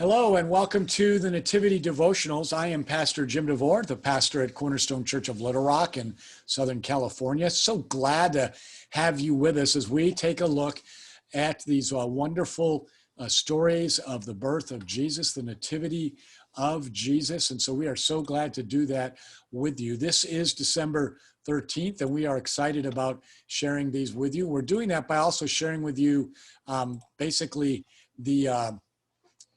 Hello and welcome to the Nativity Devotionals. I am Pastor Jim Devore, the pastor at Cornerstone Church of Littlerock in Southern California. So glad to have you with us as we take a look at these wonderful stories of the birth of Jesus, the Nativity of Jesus. And so we are so glad to do that with you. This is December 13th, and we are excited about sharing these with you. We're doing that by also sharing with you basically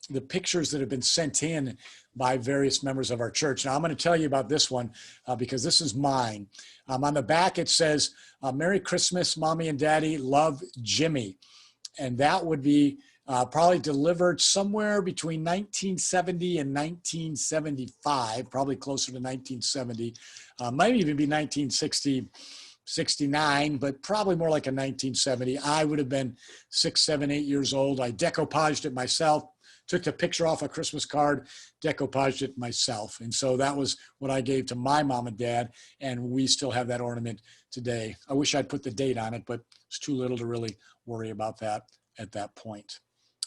the pictures that have been sent in by various members of our church. Now, I'm going to tell you about this one because this is mine. On the back, it says, Merry Christmas, Mommy and Daddy, love, Jimmy. And that would be probably delivered somewhere between 1970 and 1975, probably closer to 1970. Might even be 1960. 69, but probably more like a 1970. I would have been 6, 7, 8 years old. I decoupaged it myself, took the picture off a Christmas card, decoupaged it myself. And so that was what I gave to my mom and dad, and we still have that ornament today. I wish I'd put the date on it, but it's too little to really worry about that at that point.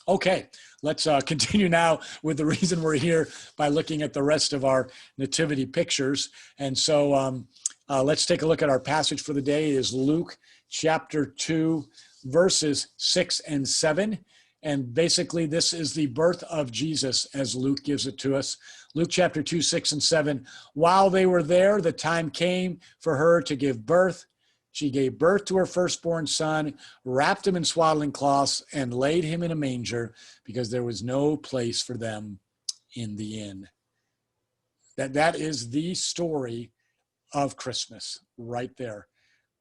Okay, let's continue now with the reason we're here by looking at the rest of our nativity pictures. And so let's take a look at our passage for the day. It is Luke chapter 2, verses 6 and 7. And basically, this is the birth of Jesus as Luke gives it to us. Luke chapter 2, 6 and 7. While they were there, the time came for her to give birth. She gave birth to her firstborn son, wrapped him in swaddling cloths, and laid him in a manger because there was no place for them in the inn. That is the story of Christmas right there,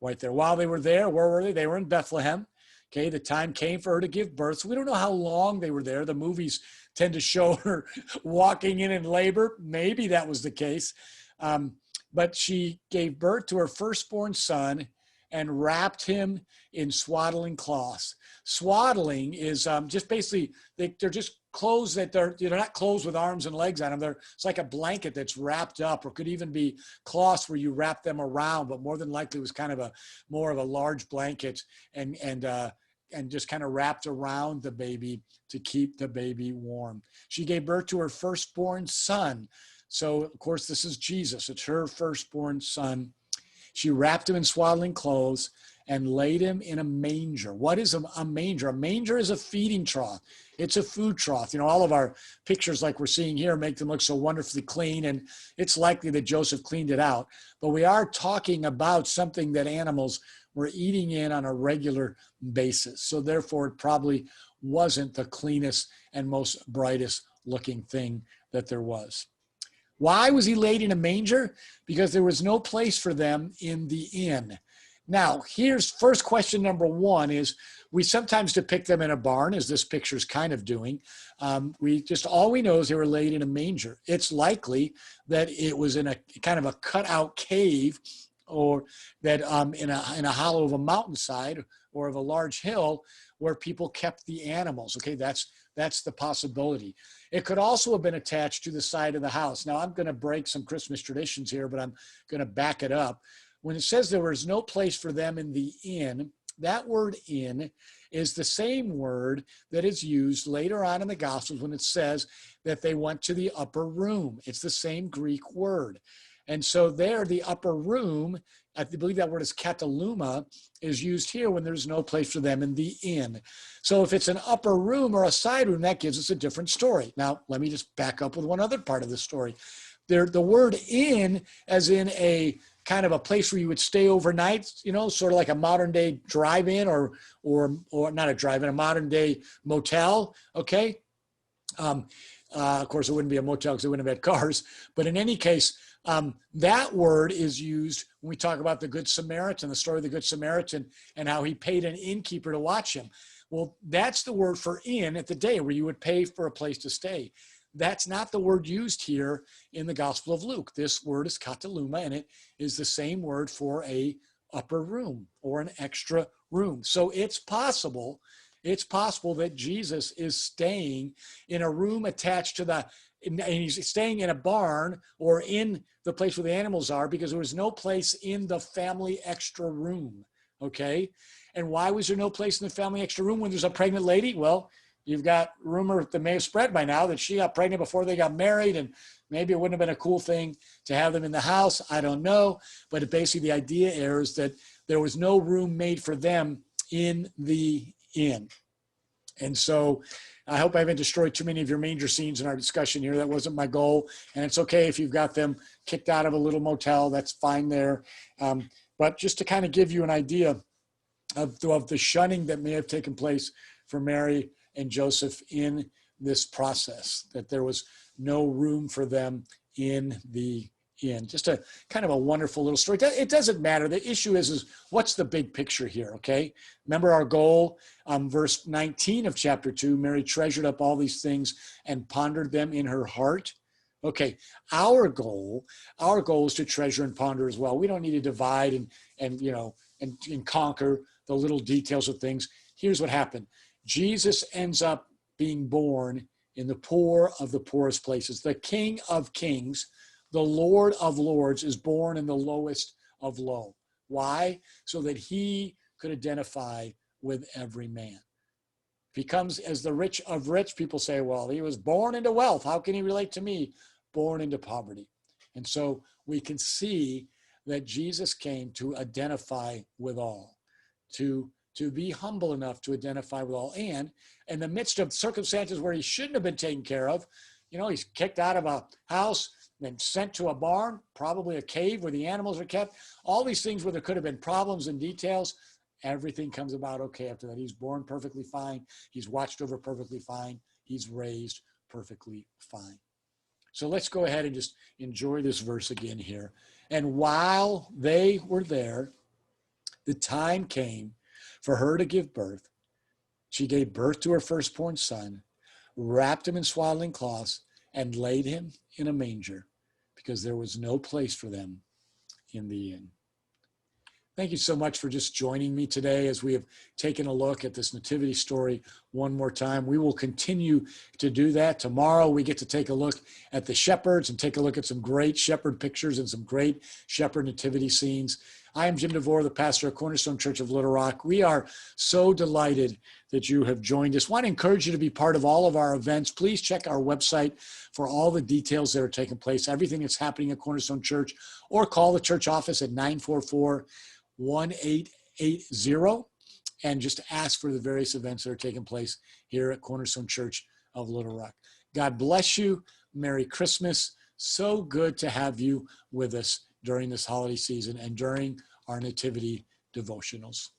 right there. While they were there, where were they? They were in Bethlehem. Okay, the time came for her to give birth. So we don't know how long they were there. The movies tend to show her walking in labor. Maybe that was the case. But she gave birth to her firstborn son and wrapped him in swaddling cloths. Swaddling is just basically, they're just clothes that they're not clothes with arms and legs on them. It's like a blanket that's wrapped up, or could even be cloths where you wrap them around, but more than likely it was kind of more of a large blanket and just kind of wrapped around the baby to keep the baby warm. She gave birth to her firstborn son. So of course this is Jesus. It's her firstborn son. She wrapped him in swaddling clothes and laid him in a manger. What is a manger? A manger is a feeding trough. It's a food trough. You know, all of our pictures like we're seeing here make them look so wonderfully clean, and it's likely that Joseph cleaned it out. But we are talking about something that animals were eating in on a regular basis. So therefore, it probably wasn't the cleanest and most brightest looking thing that there was. Why was he laid in a manger? Because there was no place for them in the inn. Now, here's first question number one is, we sometimes depict them in a barn, as this picture is kind of doing. All we know is they were laid in a manger. It's likely that it was in a kind of a cutout cave, or that in a hollow of a mountainside or of a large hill where people kept the animals. Okay, that's the possibility. It could also have been attached to the side of the house. Now, I'm going to break some Christmas traditions here, but I'm going to back it up. When it says there was no place for them in the inn, that word inn is the same word that is used later on in the Gospels when it says that they went to the upper room. It's the same Greek word. And so there, the upper room, I believe that word is kataluma, is used here when there's no place for them in the inn. So if it's an upper room or a side room, that gives us a different story. Now, let me just back up with one other part of the story. The word inn, as in a kind of a place where you would stay overnight, you know, sort of like a modern day drive-in or not a drive-in, a modern day motel, okay? Of course, it wouldn't be a motel because they wouldn't have had cars. But in any case, that word is used when we talk about the Good Samaritan, the story of the Good Samaritan, and how he paid an innkeeper to watch him. Well, that's the word for inn at the day, where you would pay for a place to stay. That's not the word used here in the Gospel of Luke. This word is kataluma, and it is the same word for a upper room or an extra room. So it's possible that Jesus is staying in a room attached to and he's staying in a barn or in the place where the animals are, because there was no place in the family extra room, okay? And why was there no place in the family extra room when there's a pregnant lady? Well, You've got rumor that may have spread by now that she got pregnant before they got married, and maybe it wouldn't have been a cool thing to have them in the house. I don't know. But basically the idea is that there was no room made for them in the inn. And so I hope I haven't destroyed too many of your manger scenes in our discussion here. That wasn't my goal. And it's okay if you've got them kicked out of a little motel. That's fine there. But just to kind of give you an idea of the shunning that may have taken place for Mary and Joseph in this process, that there was no room for them in the inn. Just a kind of a wonderful little story. It doesn't matter. The issue is what's the big picture here, okay? Remember our goal, verse 19 of chapter 2, Mary treasured up all these things and pondered them in her heart. Okay, our goal is to treasure and ponder as well. We don't need to divide and conquer the little details of things. Here's what happened. Jesus ends up being born in the poor of the poorest places. The King of Kings, the Lord of Lords, is born in the lowest of low. Why? So that he could identify with every man. If he comes as the rich of rich, people say, well, he was born into wealth. How can he relate to me? Born into poverty. And so we can see that Jesus came to identify with all, to be humble enough to identify with all. And in the midst of circumstances where he shouldn't have been taken care of, he's kicked out of a house, then sent to a barn, probably a cave where the animals are kept. All these things where there could have been problems and details, everything comes about okay after that. He's born perfectly fine. He's watched over perfectly fine. He's raised perfectly fine. So let's go ahead and just enjoy this verse again here. And while they were there, the time came for her to give birth. She gave birth to her firstborn son, wrapped him in swaddling cloths, and laid him in a manger, because there was no place for them in the inn. Thank you so much for just joining me today as we have taken a look at this nativity story one more time. We will continue to do that. Tomorrow we get to take a look at the shepherds and take a look at some great shepherd pictures and some great shepherd nativity scenes. I am Jim Devore, the pastor of Cornerstone Church of Littlerock. We are so delighted that you have joined us. I want to encourage you to be part of all of our events. Please check our website for all the details that are taking place, everything that's happening at Cornerstone Church, or call the church office at 944-1880 and just ask for the various events that are taking place here at Cornerstone Church of Littlerock. God bless you. Merry Christmas. So good to have you with us during this holiday season and during our Nativity Devotionals.